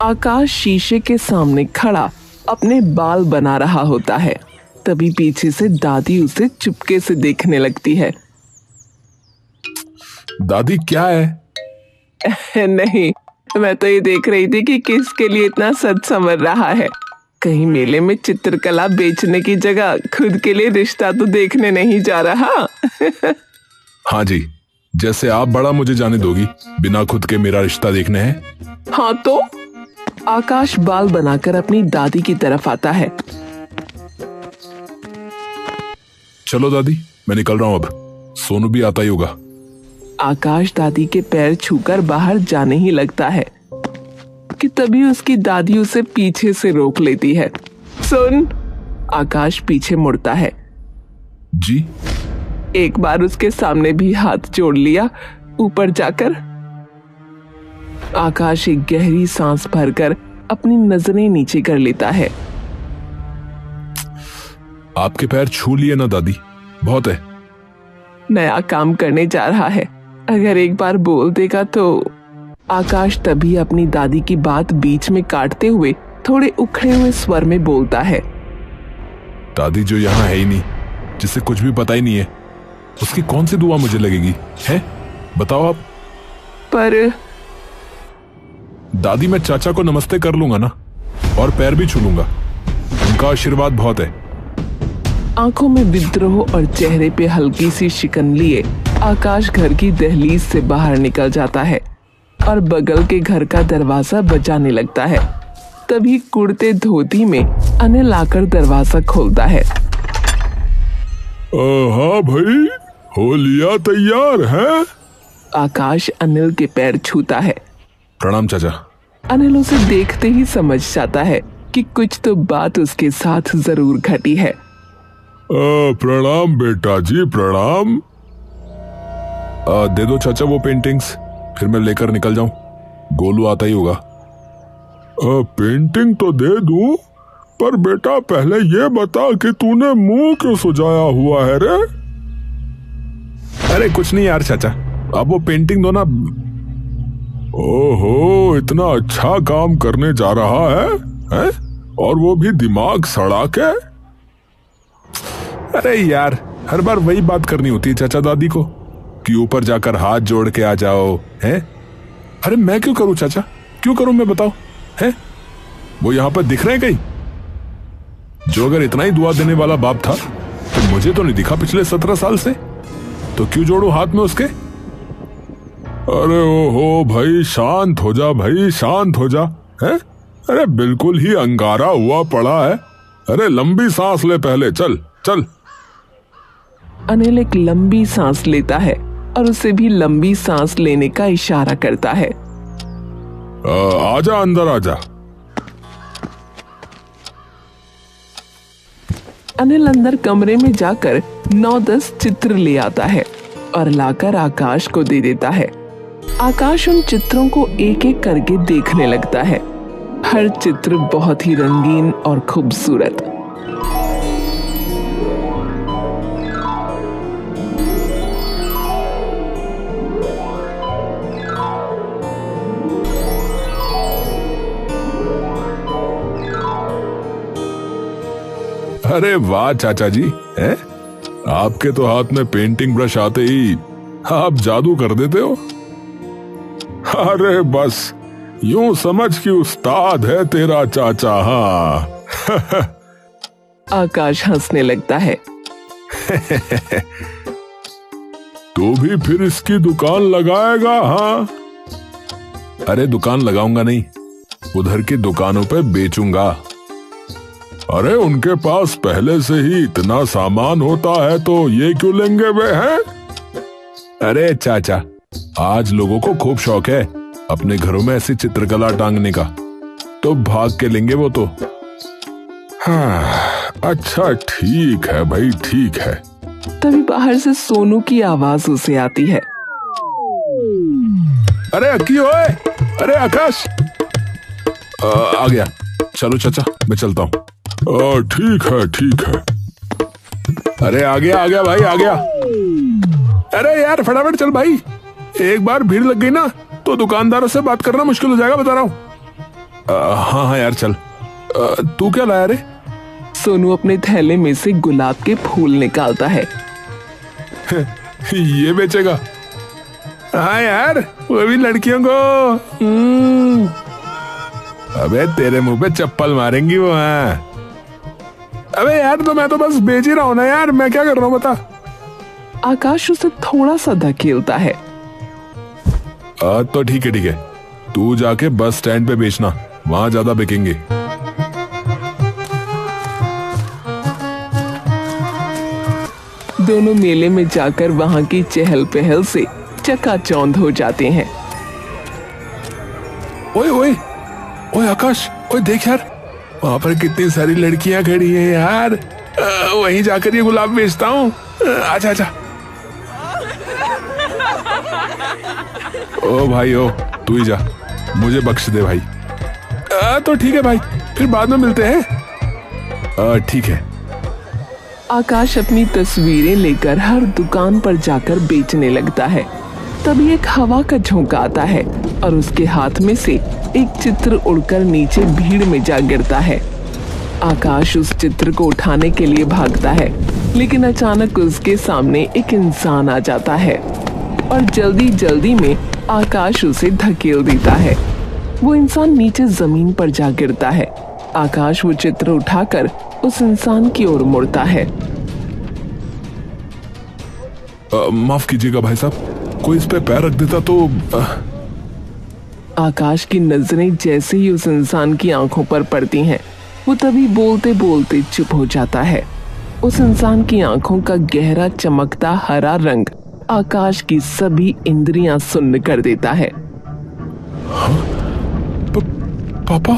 आकाश शीशे के सामने खड़ा अपने बाल बना रहा होता है। तभी पीछे से दादी उसे चुपके से देखने लगती है। दादी क्या है? नहीं, मैं तो ये देख रही थी कि किसके लिए इतना सज संवर रहा है। कहीं मेले में चित्रकला बेचने की जगह खुद के लिए रिश्ता तो देखने नहीं जा रहा। हाँ जी, जैसे आप बड़ा मुझे जाने दोगी, बिना खुद के मेरा रिश्ता देखने हैं। हाँ तो आकाश बाल बनाकर अपनी दादी की तरफ आता है। चलो दादी, मैं निकल रहा हूँ, अब सोनू भी आता ही होगा। आकाश दादी के पैर छूकर बाहर जाने ही लगता है कि तभी उसकी दादी उसे पीछे से रोक लेती है। सुन! आकाश पीछे मुड़ता है। जी? एक बार उसके सामने भी हाथ जोड़ लिया ऊपर जाकर। आकाश एक गहरी सांस भरकर अपनी नजरें नीचे कर लेता है। आपके पैर छू लिए ना दादी, बहुत है। नया काम करने जा रहा है, अगर एक बार बोल देगा तो। आकाश तभी अपनी दादी की बात बीच में काटते हुए थोड़े उखड़े हुए स्वर में बोलता है। दादी जो यहाँ है ही नहीं, जिसे कुछ भी पता ही नहीं है, उसकी कौन सी दुआ मुझे लगेगी है? बताओ आप। पर दादी, मैं चाचा को नमस्ते कर लूंगा ना, और पैर भी छू लूंगा, उनका आशीर्वाद बहुत है। आंखों में विद्रोह और चेहरे पे हल्की सी शिकन लिए आकाश घर की दहलीज से बाहर निकल जाता है और बगल के घर का दरवाजा बजाने लगता है। तभी कुर्ते धोती में अनिल आकर दरवाजा खोलता है। हाँ भाई, हो लिया तैयार है? आकाश अनिल के पैर छूता है। प्रणाम चाचा। अनिल उसे देखते ही समझ जाता है कि कुछ तो बात उसके साथ जरूर घटी है। प्रणाम बेटा जी, प्रणाम। दे दो चाचा वो पेंटिंग्स, फिर मैं लेकर निकल जाऊं। गोलू आता ही होगा। पेंटिंग तो दे दूं, पर बेटा पहले ये बता कि तूने मुंह क्यों सुजाया हुआ है रे? अरे कुछ नहीं यार चाचा, आप वो पेंटिंग दो ना। ओहो, इतना अच्छा काम करने जा रहा है? और वो भी दिमाग सड़ा के? अरे यार, हर बार वही बात करनी होती है चाचा दादी को कि ऊपर जाकर हाथ जोड़ के आ जाओ, हैं? अरे मैं क्यों करूं चाचा, क्यों करूं मैं, बताओ हैं? वो यहां पर दिख रहे हैं कहीं? जो अगर इतना ही दुआ देने वाला बाप था तो मुझे तो नहीं दिखा पिछले 17 साल से, तो क्यों जोड़ू हाथ में उसके? अरे ओहो भाई, शांत हो जा भाई, शांत हो जा, हैं? अरे बिल्कुल ही अंगारा हुआ पड़ा है। अरे लंबी सांस ले पहले, चल चल। अनिल एक लंबी सांस लेता है और उसे भी लंबी सांस लेने का इशारा करता है। आजा अंदर आजा। अनिल अंदर कमरे में जाकर 9-10 चित्र ले आता है और लाकर आकाश को दे देता है। आकाश उन चित्रों को एक एक करके देखने लगता है। हर चित्र बहुत ही रंगीन और खूबसूरत। अरे वाह चाचा जी, हैं? आपके तो हाथ में पेंटिंग ब्रश आते ही आप जादू कर देते हो। अरे बस यूं समझ कि उस्ताद है तेरा चाचा। हाँ। आकाश हंसने लगता है। तो भी फिर इसकी दुकान लगाएगा? हाँ। अरे दुकान लगाऊंगा नहीं, उधर की दुकानों पे बेचूंगा। अरे उनके पास पहले से ही इतना सामान होता है तो ये क्यों लेंगे वे, हैं? अरे चाचा, आज लोगों को खूब शौक है अपने घरों में ऐसी चित्रकला टांगने का, तो भाग के लेंगे वो तो। हाँ, अच्छा ठीक है भाई, ठीक है। तभी बाहर से सोनू की आवाज उसे आती है। अरे अक्की ओए, अरे आकाश। आ गया। चलो चाचा, मैं चलता हूँ। ठीक है ठीक है। अरे आ गया भाई, आ गया। अरे यार फटाफट चल भाई, एक बार भीड़ लग गई ना तो दुकानदारों से बात करना मुश्किल हो जाएगा, बता रहा हूँ। हाँ हाँ यार चल। तू क्या लाया रे? सोनू अपने थैले में से गुलाब के फूल निकालता है। ये बेचेगा? हाँ यार, वो भी लड़कियों को। अबे तेरे मुंह पे चप्पल मारेंगी वो। हाँ अबे यार, तो मैं तो बस बेच ही रहा हूं ना यार, मैं क्या कर रहा हूं बता। आकाश उसे थोड़ा सा धकेलता है। तो ठीक है, तू जाके बस स्टैंड पे बेचना, वहां ज्यादा बिकेंगे। दोनों मेले में जाकर वहां की चहल पहल से चकाचौंध हो जाते हैं। ओए ओए ओए आकाश, ओए देख यार, वहां पर कितनी सारी लड़कियां खड़ी हैं यार। वहीं जाकर ये गुलाब बेचता हूँ। आजा आजा। ओ भाई ओ, तू ही जा, मुझे बख्श दे भाई। तो ठीक है भाई, फिर बाद में मिलते हैं। ठीक है। आकाश अपनी तस्वीरें लेकर हर दुकान पर जाकर बेचने लगता है। तभी एक हवा का झोंका आता है और उसके हाथ में से एक चित्र उड़कर नीचे भीड़ में जा गिरता है। आकाश उस चित्र को उठाने के लिए भागता है, लेकिन अचानक उसके सामने एक इंसान आ जाता है और जल्दी जल्दी में आकाश उसे धकेल देता है। वो इंसान नीचे जमीन पर जा गिरता है। आकाश वो चित्र उठाकर उस इंसान की ओर मुड़ता है। माफ कीजिएगा भाई साहब, कोई इस पे पैर रख देता तो। आकाश की नजरें जैसे ही उस इंसान की आंखों पर पड़ती हैं, वो तभी बोलते बोलते चुप हो जाता है। उस इंसान की आंखों का गहरा चमकता हरा रंग आकाश की सभी इंद्रियां सुन्न कर देता है। पापा?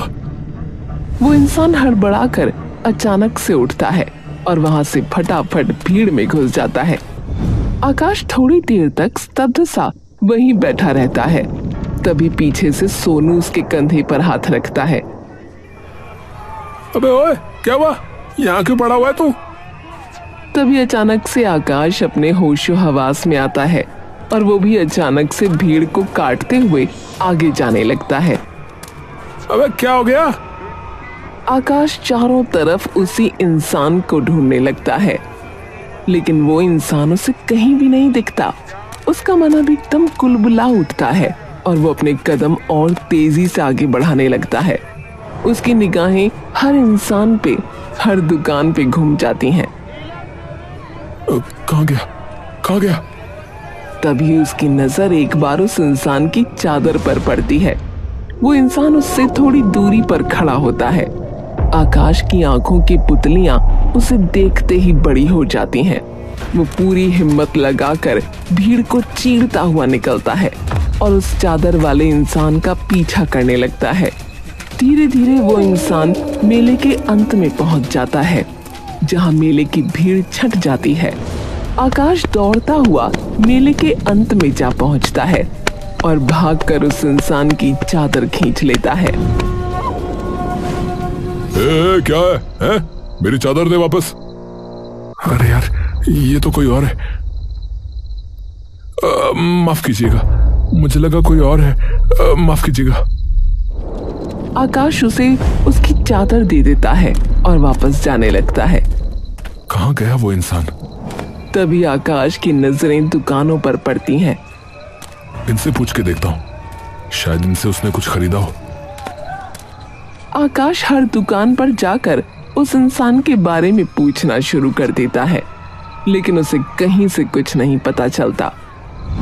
वो इंसान हड़बड़ाकर अचानक से उठता है और वहां से फटाफट भीड़ में घुस जाता है। आकाश थोड़ी देर तक स्तब्ध सा वहीं बैठा रहता है। तभी पीछे से सोनू उसके कंधे पर हाथ रखता है। अबे ओए, क्या हुआ? यहाँ क्यों पड़ा हुआ है तू? तभी अचानक से आकाश अपने होशो हवास में आता है और वो भी अचानक से भीड़ को काटते हुए आगे जाने लगता है। अबे क्या हो गया? आकाश चारों तरफ उसी इंसान को ढूंढने लगता है, लेकिन वो इंसान उसे कहीं भी नहीं दिखता। उसका मन अब एकदम कुलबुला उठता है और वो अपने कदम और तेजी से आगे बढ़ाने लगता है। उसकी निगाहें हर इंसान पे, हर दुकान पे घूम जाती हैं। कहाँ गया? कहाँ गया? तभी उसकी नजर एक बार उस इंसान की चादर पर पड़ती है। वो इंसान उससे थोड़ी दूरी पर खड़ा होता है। आकाश की आंखों की पुतलियां उसे देखते ही बड़ी हो जाती हैं। वो पूरी हिम्मत लगाकर भीड़ को चीरता हुआ निकलता है और उस चादर वाले इंसान का पीछा करने लगता है। धीरे धीरे वो इंसान मेले के अंत में पहुंच जाता है, जहां मेले की भीड़ छट जाती है। आकाश दौड़ता हुआ मेले के अंत में जा पहुंचता है और भागकर उस इंसान की चादर खींच लेता है। क्या है? मेरी चादर दे वापस। अरे यार, ये तो कोई और है। माफ कीजिएगा, मुझे लगा कोई और है। माफ कीजिएगा। आकाश उसे उसकी चादर दे देता है और वापस जाने लगता है। कहाँ गया वो इंसान? तभी आकाश की नजरें दुकानों पर पड़ती हैं। इनसे पूछ के देखता हूँ, शायद इनसे उसने कुछ खरीदा हो। आकाश हर दुकान पर जाकर उस इंसान के बारे में पूछना शुरू कर देता है, लेकिन उसे कहीं से कुछ नहीं पता चलता।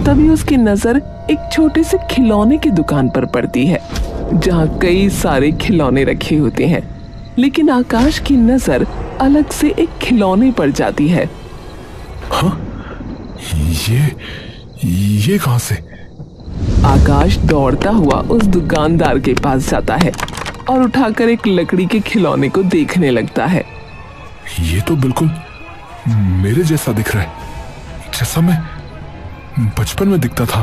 तभी उसकी नजर एक छोटे से खिलौने की दुकान पर पड़ती है, जहां कई सारे खिलौने रखे होते हैं। लेकिन आकाश की नजर अलग से एक खिलौने पर जाती है। हाँ? ये कहां से? आकाश दौड़ता हुआ उस दुकानदार के पास जाता है और उठाकर एक लकड़ी के खिलौने को देखने लगता है। ये तो बिल्कुल मेरे जैसा दिख रहा है, जैसा मैं बचपन में दिखता था।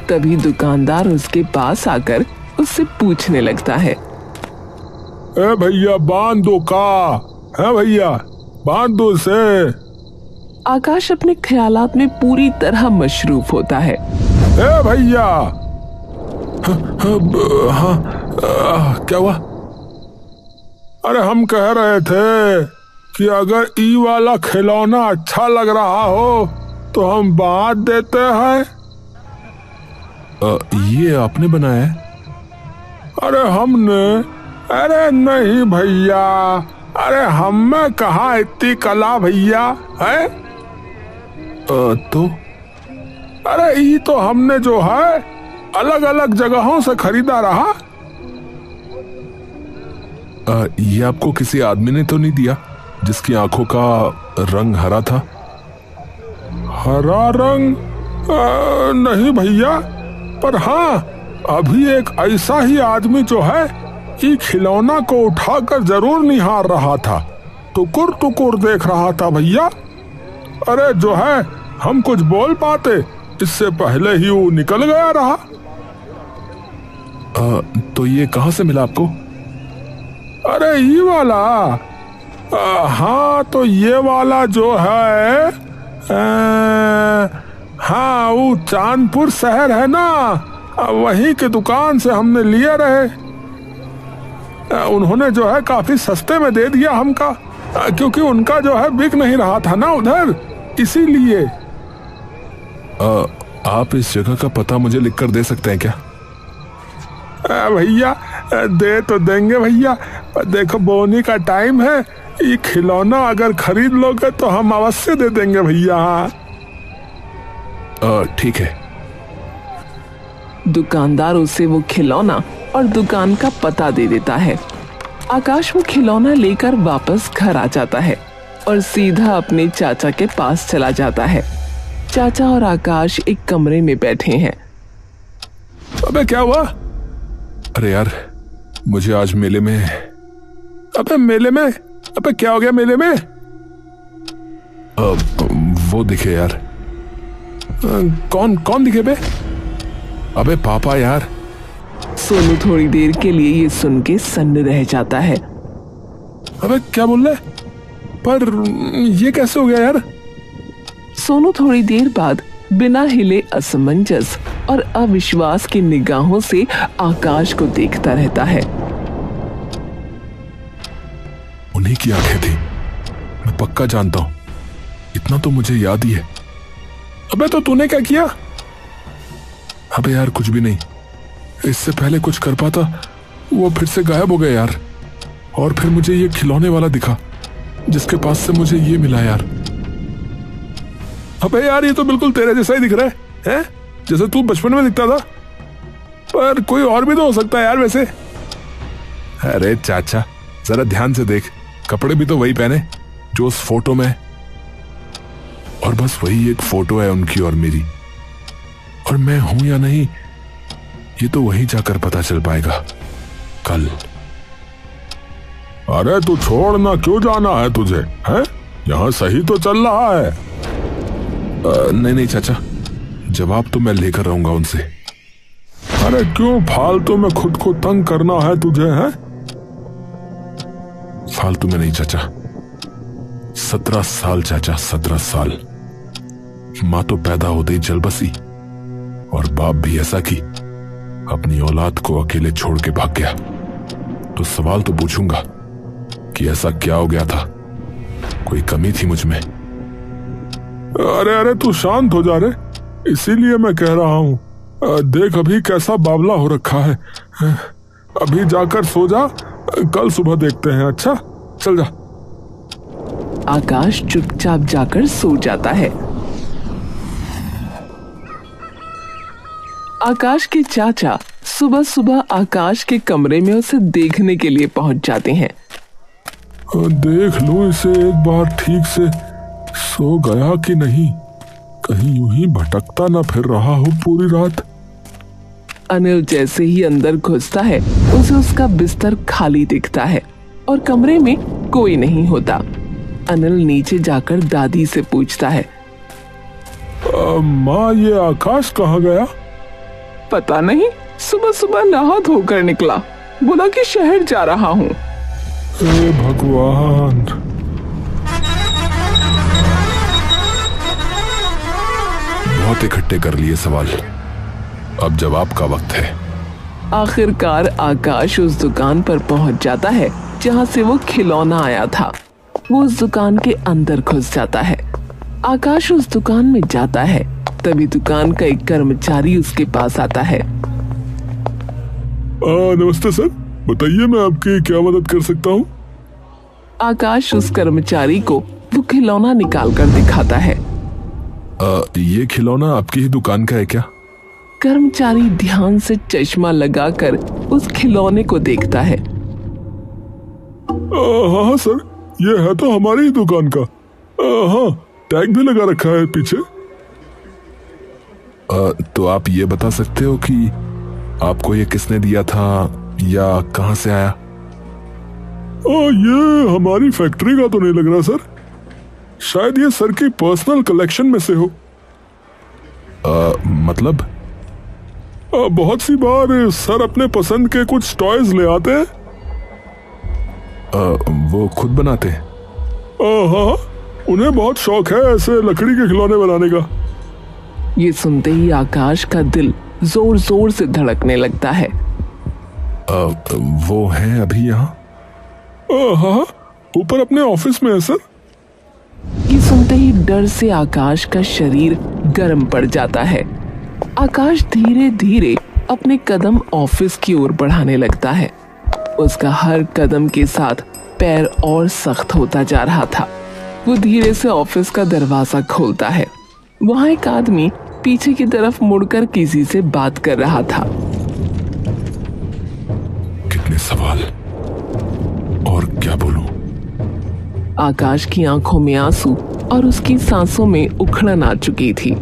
तभी दुकानदार उसके पास आकर उससे पूछने लगता है, ए भैया बांध दो का? है भैया, बांध दो इसे। आकाश अपने ख्यालात में पूरी तरह मशरूफ होता है। ए भैया। हाँ क्या हुआ? अरे हम कह रहे थे कि अगर ई वाला खिलौना अच्छा लग रहा हो तो हम बांट देते हैं। ये आपने बनाया है? अरे हमने? अरे नहीं भैया, अरे हम में कहाँ इतनी कला भैया है। तो अरे ये तो हमने जो है अलग अलग जगहों से खरीदा रहा। ये आपको किसी आदमी ने तो नहीं दिया जिसकी आंखों का रंग हरा था? हरा रंग? नहीं भैया, पर हाँ अभी एक ऐसा ही आदमी जो है ये खिलौना को उठाकर जरूर निहार रहा था, टुकुर टुकुर देख रहा था भैया। अरे जो है हम कुछ बोल पाते इससे पहले ही वो निकल गया रहा। तो ये कहाँ से मिला आपको? अरे ये वाला? हाँ तो ये वाला जो है हाँ वो चांदपुर शहर है ना, वहीं के दुकान से हमने लिए रहे। उन्होंने जो है काफी सस्ते में दे दिया हमका, क्योंकि उनका जो है बिक नहीं रहा था ना उधर, इसीलिए। आप इस जगह का पता मुझे लिखकर दे सकते हैं क्या? भैया दे तो देंगे भैया, पर देखो बोनी का टाइम है, ये खिलौना अगर खरीद लोगे तो हम अवश्य दे देंगे भैया। ठीक है। दुकानदार उसे वो खिलौना और दुकान का पता दे देता है। आकाश वो खिलौना लेकर वापस घर आ जाता है और सीधा अपने चाचा के पास चला जाता है। चाचा और आकाश एक कमरे में बैठे हैं। अबे क्या हुआ? अरे यार मुझे आज मेले में। अबे मेले में? अबे क्या हो गया मेले में? वो दिखे यार। कौन कौन दिखे बे? अबे पापा यार। सोनू थोड़ी देर के लिए ये सुन के सन्न रह जाता है। अबे क्या बोल रहे? पर ये कैसे हो गया यार? सोनू थोड़ी देर बाद बिना हिले असमंजस और अविश्वास की निगाहों से आकाश को देखता रहता है। उन्हीं की आंखें थी, मैं पक्का जानता हूं, इतना तो मुझे याद ही है। अबे तो तूने क्या किया? अबे यार कुछ भी नहीं, इससे पहले कुछ कर पाता वो फिर से गायब हो गया यार। और फिर मुझे ये खिलौने वाला दिखा जिसके पास से मुझे ये मिला यार। अबे यार ये तो बिल्कुल तेरे जैसा ही दिख रहा है, जैसे तू बचपन में दिखता था। पर कोई और भी तो हो सकता है यार वैसे। अरे चाचा जरा ध्यान से देख, कपड़े भी तो वही पहने जो उस फोटो में। और बस वही एक फोटो है उनकी और मेरी, और मैं हूं या नहीं ये तो वहीं जाकर पता चल पाएगा कल। अरे तू छोड़ना, क्यों जाना है तुझे? हैं? यहाँ सही तो चल रहा है। नहीं नहीं चाचा, जवाब तो मैं लेकर रहूंगा उनसे। अरे क्यों फालतू में खुद को तंग करना है तुझे? है फालतू में नहीं चाचा, 17 साल चाचा, 17 साल। माँ तो पैदा होते ही जल बसी और बाप भी ऐसा कि अपनी औलाद को अकेले छोड़ के भाग गया। तो सवाल तो पूछूंगा कि ऐसा क्या हो गया था, कोई कमी थी मुझ में? अरे अरे तू शांत हो जा रे, इसीलिए मैं कह रहा हूं। देख अभी कैसा बावला हो रखा है, अभी जाकर सो जा, कल सुबह देखते हैं। अच्छा चल जा। आकाश चुपचाप जाकर सो जाता है। आकाश के चाचा सुबह सुबह आकाश के कमरे में उसे देखने के लिए पहुंच जाते हैं। देख लो इसे एक बार ठीक से, सो गया कि नहीं, कहीं यूं ही भटकता ना फिर रहा हो पूरी रात। अनिल जैसे ही अंदर घुसता है उसे उसका बिस्तर खाली दिखता है और कमरे में कोई नहीं होता। अनिल नीचे जाकर दादी से पूछता है, माँ ये आकाश कहाँ गया? पता नहीं, सुबह सुबह नहा धोकर निकला, बोला कि शहर जा रहा हूँ। हे भगवान। बहुत इकट्ठे कर लिए सवाल, अब जवाब का वक्त है। आखिरकार आकाश उस दुकान पर पहुंच जाता है जहां से वो खिलौना आया था। वो उस दुकान के अंदर घुस जाता है। आकाश उस दुकान में जाता है, तभी दुकान का एक कर्मचारी उसके पास आता है। नमस्ते सर, बताइए मैं आपकी क्या मदद कर सकता हूँ? आकाश उस कर्मचारी को वो खिलौना निकाल कर दिखाता है। ये खिलौना आपकी ही दुकान का है क्या? कर्मचारी ध्यान से चश्मा लगाकर उस खिलौने को देखता है। हाँ सर, ये है तो हमारी ही दुकान का। हाँ, टैग भी लगा रखा है पीछे। तो आप ये बता सकते हो कि आपको ये किसने दिया था या कहां से आया? ये हमारी फैक्ट्री का तो नहीं लग रहा सर, शायद ये सर की पर्सनल कलेक्शन में से हो। मतलब? बहुत सी बार सर अपने पसंद के कुछ टॉयज ले आते हैं। वो खुद बनाते हैं? हाँ, उन्हें बहुत शौक है ऐसे लकड़ी के खिलौने बनाने का। ये सुनते ही आकाश का दिल जोर जोर से धड़कने लगता है। वो हैं अभी यहाँ? हाँ, ऊपर अपने ऑफिस में है सर। ये सुनते ही डर से आकाश का शरीर गर्म पड़ जाता है। आकाश धीरे धीरे अपने कदम ऑफिस की ओर बढ़ाने लगता है। उसका हर कदम के साथ पैर और सख्त होता जा रहा था। वो धीरे से ऑफिस का दरवाजा खोलता है। वहां एक आदमी पीछे की तरफ मुड़कर किसी से बात कर रहा था। कितने सवाल और क्या बोलूं? आकाश की आंखों में आंसू और उसकी सांसों में उखड़न आ चुकी थी।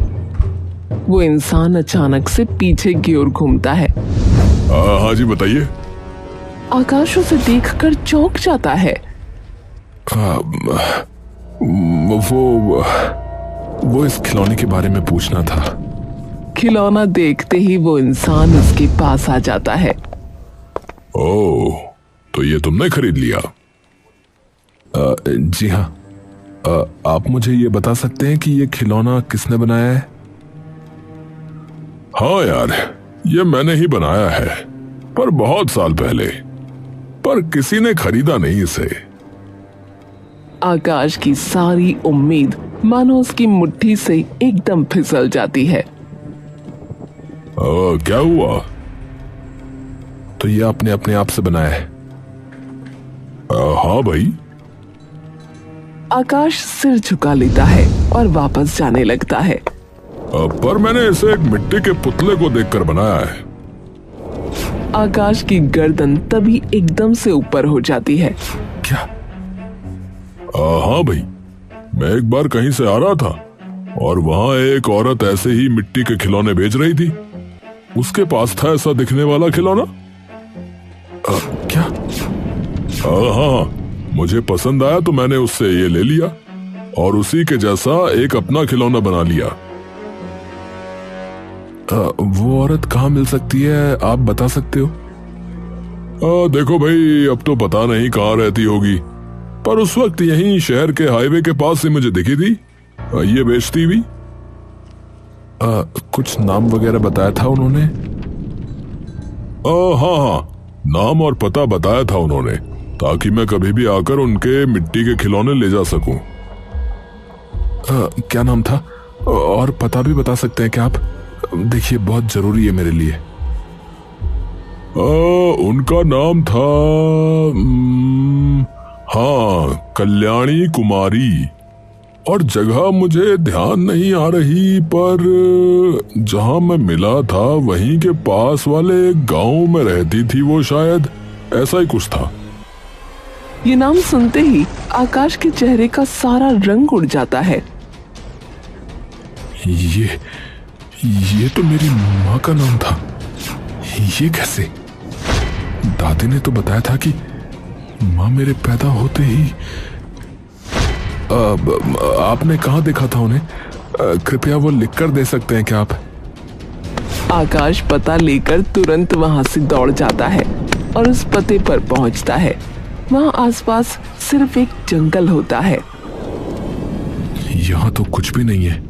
वो इंसान अचानक से पीछे की ओर घूमता है। हाँ जी, बताइए। आकाश उसे देखकर चौंक जाता है। वो इस खिलौने के बारे में पूछना था। खिलौना देखते ही वो इंसान उसके पास आ जाता है। ओह, तो ये तुमने खरीद लिया? जी हाँ। आप मुझे ये बता सकते हैं कि ये खिलौना किसने बनाया है? हाँ यार, ये मैंने ही बनाया है, पर बहुत साल पहले, पर किसी ने खरीदा नहीं इसे। आकाश की सारी उम्मीद मानो उसकी मुट्ठी से एकदम फिसल जाती है। क्या हुआ? तो ये आपने अपने आप से बनाया है? हाँ भाई। आकाश सिर झुका लेता है और वापस जाने लगता है। पर मैंने इसे एक मिट्टी के पुतले को देखकर बनाया है। आकाश की गर्दन तभी एकदम से ऊपर हो जाती है। क्या? हाँ भाई, मैं एक बार कहीं से आ रहा था और वहां एक औरत ऐसे ही मिट्टी के खिलौने बेच रही थी। उसके पास था ऐसा दिखने वाला खिलौना। क्या? हाँ, मुझे पसंद आया तो मैंने उससे ये ले लिया और उसी के जैसा एक अपना खिलौना बना लिया। वो औरत कहाँ मिल सकती है, आप बता सकते हो? देखो भाई, अब तो पता नहीं कहाँ रहती होगी, पर उस वक्त यहीं शहर के हाईवे के पास से मुझे दिखी थी ये बेचती हुई। कुछ नाम वगैरह बताया था उन्होंने? हाँ, नाम और पता बताया था उन्होंने, ताकि मैं कभी भी आकर उनके मिट्टी के खिलौने ले जा सकूं। क्या नाम था और पता भी बता सकते हैं क्या आप? देखिए, बहुत जरूरी है मेरे लिए। उनका नाम था हाँ, कल्याणी कुमारी, और जगह मुझे ध्यान नहीं आ रही, पर जहां मैं मिला था वहीं के पास वाले गांव में रहती थी वो, शायद ऐसा ही कुछ था। ये नाम सुनते ही आकाश के चेहरे का सारा रंग उड़ जाता है। ये तो मेरी माँ का नाम था। ये कैसे? दादी ने तो बताया था कि माँ मेरे पैदा होते ही। आपने कहाँ देखा था उन्हें? कृपया वो लिखकर दे सकते हैं क्या आप? आकाश पता लेकर तुरंत वहां से दौड़ जाता है और उस पते पर पहुंचता है। वहां आसपास सिर्फ एक जंगल होता है। यहाँ तो कुछ भी नहीं है।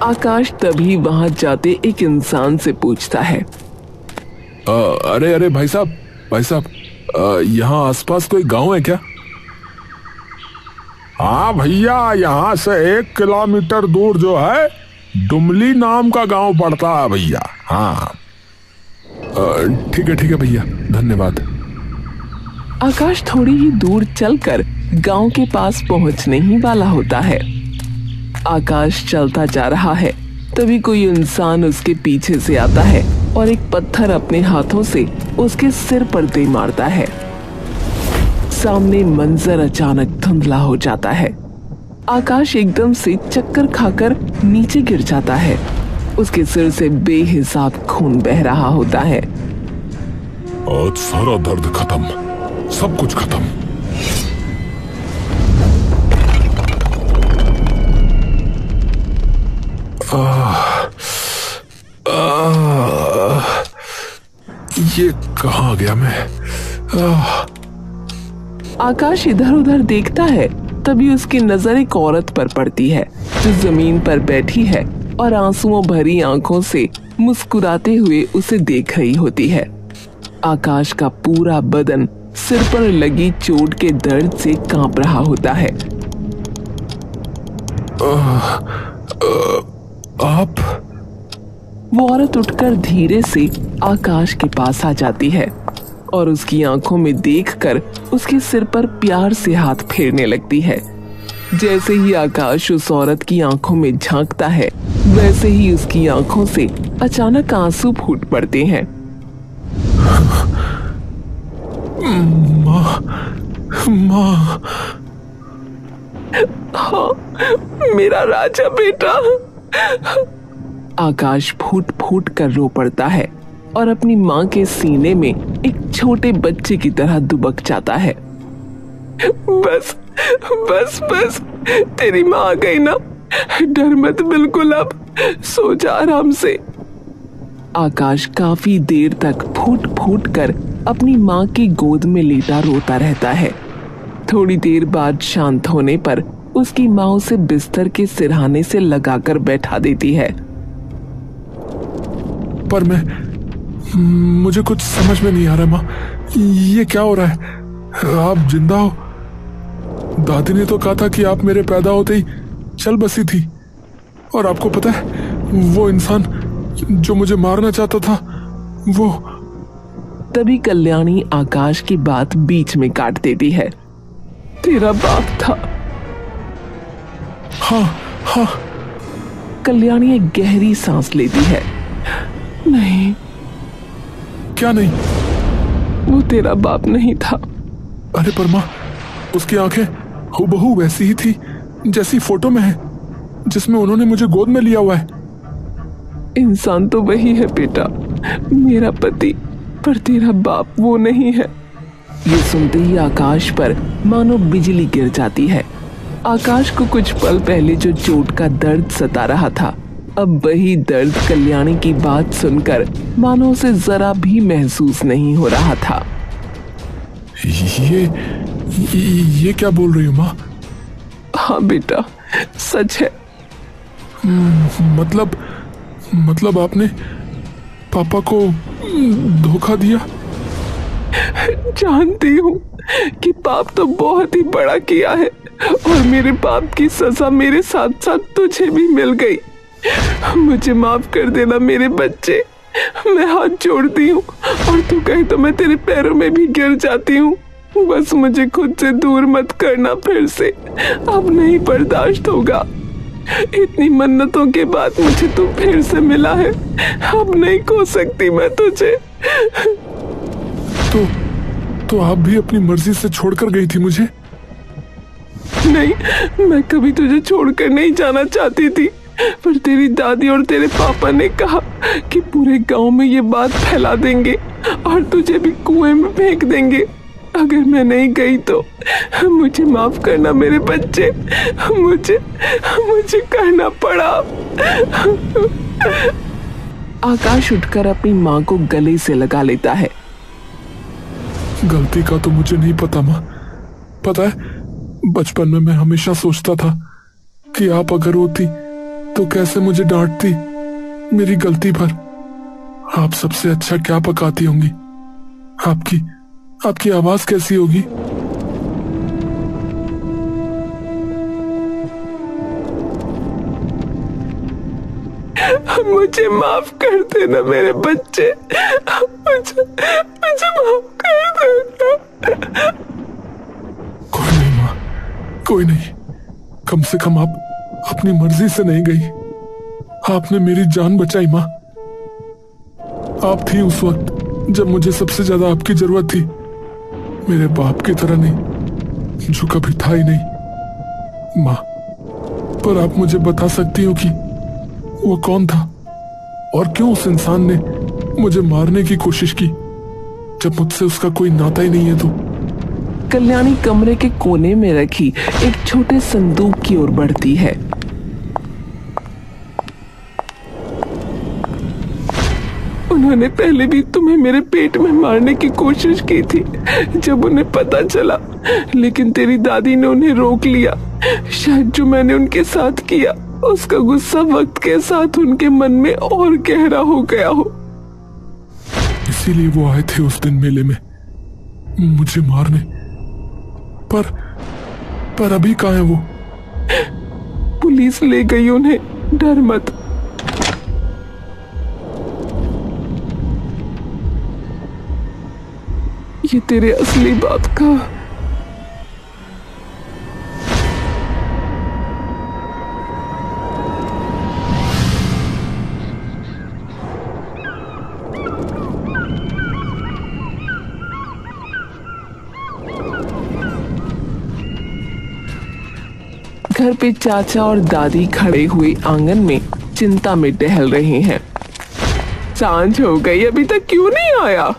आकाश तभी वहां जाते एक इंसान से पूछता है। अरे अरे भाई साहब, भाई साहब, यहाँ आसपास कोई गांव है क्या? हाँ भैया, यहाँ से 1 किलोमीटर दूर जो है डुमली नाम का गांव पड़ता है भैया। हाँ ठीक है भैया, धन्यवाद। आकाश थोड़ी ही दूर चलकर गांव के पास पहुंचने ही वाला होता है। आकाश चलता जा रहा है, तभी कोई इंसान उसके पीछे से आता है और एक पत्थर अपने हाथों से उसके सिर पर दे मारता है। सामने मंजर अचानक धुंधला हो जाता है। आकाश एकदम से चक्कर खाकर नीचे गिर जाता है। उसके सिर से बेहिसाब खून बह रहा होता है। आज सारा दर्द खत्म, सब कुछ खत्म। ये कहाँ गया मैं? आकाश इधर उधर देखता है, तभी उसकी नजर एक औरत पर पड़ती है जो जमीन पर बैठी है और आंसुओं भरी आंखों से मुस्कुराते हुए उसे देख रही होती है। आकाश का पूरा बदन सिर पर लगी चोट के दर्द से कांप रहा होता है। आप? वो औरत उठकर धीरे से आकाश के पास आ जाती है और उसकी आंखों में देखकर उसके सिर पर प्यार से हाथ फेरने लगती है। जैसे ही आकाश उस औरत की आंखों में झांकता है, वैसे ही उसकी आंखों से अचानक आंसू फूट पड़ते हैं। माँ, माँ। हाँ, मेरा राजा बेटा। आकाश फूट फूट कर रो पड़ता है और अपनी माँ के सीने में एक छोटे बच्चे की तरह दुबक जाता है। बस बस बस, तेरी माँ आ गई ना, डर मत बिल्कुल, अब सो जा आराम से। आकाश काफी देर तक फूट फूट कर अपनी माँ की गोद में लेटा रोता रहता है। थोड़ी देर बाद शांत होने पर उसकी माँ उसे बिस्तर के सिरहाने से लगाकर बैठा देती है। पर मुझे कुछ समझ में नहीं आ रहा माँ, ये क्या हो रहा है? आप जिंदा हो? दादी ने तो कहा था कि आप मेरे पैदा होते ही चल बसी थी। और आपको पता है, वो इंसान जो मुझे मारना चाहता था, वो... तभी कल्याणी आकाश की बात बीच में काट देती है। तेरा बाप था। हाँ। कल्याणी एक गहरी सांस लेती है। नहीं। क्या नहीं? वो तेरा बाप नहीं था। अरे पर माँ, उसकी आंखें हूबहू वैसी ही थी जैसी फोटो में है, जिसमें उन्होंने मुझे गोद में लिया हुआ है। इंसान तो वही है बेटा, मेरा पति, पर तेरा बाप वो नहीं है। ये सुनते ही आकाश पर मानो बिजली गिर जाती है। आकाश को कुछ पल पहले जो चोट का दर्द सता रहा था, अब वही दर्द कल्याणी की बात सुनकर मानो उसे जरा भी महसूस नहीं हो रहा था। ये क्या बोल रही हो माँ? हाँ बेटा, सच है। मतलब आपने पापा को धोखा दिया? जानती हूँ कि पाप तो बहुत ही बड़ा किया है और मेरे पाप की सजा मेरे साथ साथ तुझे भी मिल गई। मुझे माफ कर देना मेरे बच्चे, मैं हाथ जोड़ती हूँ और तू कहे तो मैं तेरे पैरों में भी गिर जाती हूँ। बस मुझे खुद से दूर मत करना फिर से, अब नहीं बर्दाश्त होगा। इतनी मन्नतों के बाद मुझे तू फिर से मिला है, अब नहीं खो सकती मैं तुझे। तो आप भी अपनी मर्जी से छोड़कर गई थी मुझे? नहीं, मैं कभी तुझे छोड़कर नहीं जाना चाहती थी, पर तेरी दादी और तेरे पापा ने कहा कि पूरे गांव में ये बात फैला देंगे और तुझे भी कुएं में फेंक देंगे अगर मैं नहीं गई तो। मुझे माफ करना मेरे बच्चे, मुझे करना पड़ा। आकाश उठकर अपनी माँ को गले से लगा लेता है। गलती का तो मुझे नहीं पता माँ। पता है, बचपन में मैं हमेशा सोचता था कि आप अगर होती तो कैसे मुझे डांटती मेरी गलती पर। आप सबसे अच्छा क्या पकाती होंगी? आपकी आपकी आवाज कैसी होगी? मुझे माफ कर देना मेरे बच्चे, मुझे माफ कर देना। कोई नहीं माँ, कोई नहीं। कम से कम आप अपनी मर्जी से नहीं गई। आपने मेरी जान बचाई माँ। आप थी उस वक्त जब मुझे सबसे ज्यादा आपकी जरूरत थी। मेरे बाप की तरह नहीं, जो कभी था ही नहीं माँ। पर आप मुझे बता सकती हो कि वो कौन था और क्यों उस इंसान ने मुझे मारने की कोशिश की जब मुझसे उसका कोई नाता ही नहीं है? तो कल्याणी कमरे के कोने में रखी एक छोटे संदूक की ओर बढ़ती है। उन्होंने पहले भी तुम्हें मेरे पेट में मारने की कोशिश की थी जब उन्हें पता चला, लेकिन तेरी दादी ने उन्हें रोक लिया। शायद जो मैंने उनके साथ किया उसका गुस्सा वक्त के साथ उनके मन में और गहरा हो गया हो। इसीलिए वो आए थे उस दिन मेले में मुझे मारने। पर अभी कहाँ है वो? पुलिस ले गई उन्हें, डर मत। ये तेरे असली बाप का। घर पे चाचा और दादी खड़े हुए आंगन में चिंता में टहल रहे हैं। सांझ हो गई, अभी तक क्यों नहीं आया?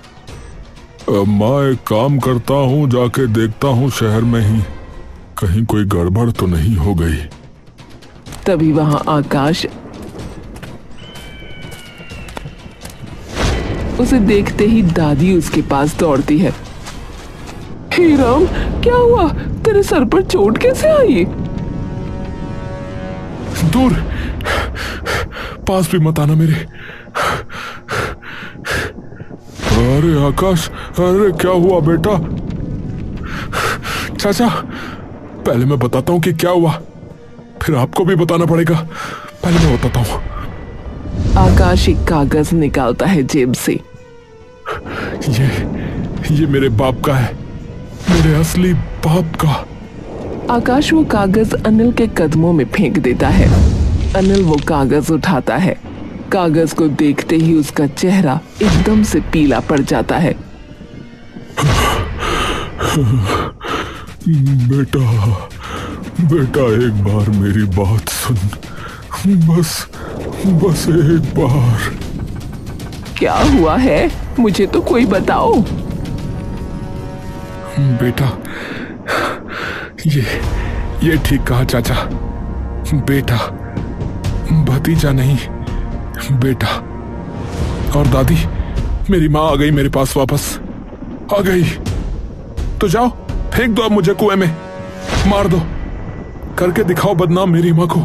माँ एक काम करता हूँ, जाके देखता हूँ शहर में ही, कहीं कोई गड़बड़ तो नहीं हो गई। तभी वहां आकाश उसे देखते ही दादी उसके पास दौड़ती है। हे राम, क्या हुआ? तेरे सर पर चोट कैसे आई? दूर, पास भी मत आना मेरे। अरे आकाश, अरे क्या हुआ बेटा? चाचा, पहले मैं बताता हूँ कि क्या हुआ, फिर आपको भी बताना पड़ेगा। पहले मैं बताता हूँ। आकाश एक कागज निकालता है जेब से। ये मेरे बाप का है, मेरे असली बाप का। आकाश वो कागज अनिल के कदमों में फेंक देता है। अनिल वो कागज उठाता है। कागज को देखते ही उसका चेहरा एकदम से पीला पड़ जाता है। बेटा एक बार मेरी बात सुन, बस एक बार। क्या हुआ है? मुझे तो कोई बताओ। बेटा, ये ठीक कहा चाचा। बेटा, भतीजा नहीं, बेटा। और दादी, मेरी माँ आ गई मेरे पास वापस, आ गई। तो जाओ, फेंक दो अब मुझे कुएं में, मार दो, करके दिखाओ बदनाम मेरी माँ को।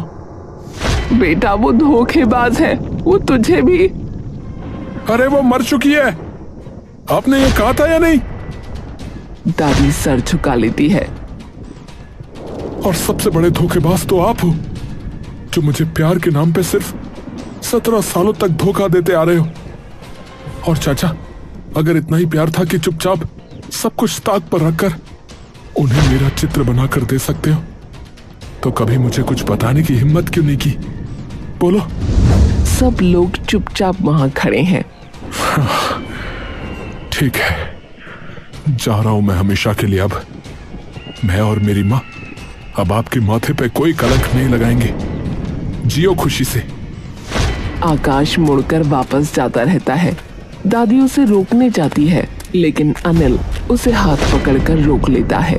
बेटा वो धोखेबाज है, वो तुझे भी। अरे वो मर चुकी है, आपने ये कहा था या नहीं? दादी सर झुका लेती है। और सबसे बड़े धोखेबाज तो आप हो, जो मुझे प्यार के नाम पे सिर्फ 17 सालों तक धोखा देते आ रहे हो। और चाचा, अगर इतना ही प्यार था कि चुपचाप सब कुछ ताक पर रखकर उन्हें मेरा चित्र बनाकर दे सकते हो, तो कभी मुझे कुछ बताने की हिम्मत क्यों नहीं की? बोलो। सब लोग चुपचाप वहां खड़े हैं। ठीक है, जा रहा हूं मैं हमेशा के लिए। अब मैं और मेरी माँ अब आपके माथे पे कोई कलंक नहीं लगाएंगे। जियो खुशी से। आकाश मुड़कर वापस जाता रहता है। दादी उसे रोकने जाती है, लेकिन अनिल उसे हाथ पकड़कर रोक लेता है।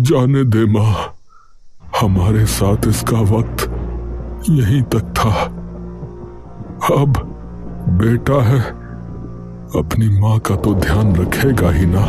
जाने दे माँ, हमारे साथ इसका वक्त यहीं तक था। अब बेटा है, अपनी माँ का तो ध्यान रखेगा ही ना।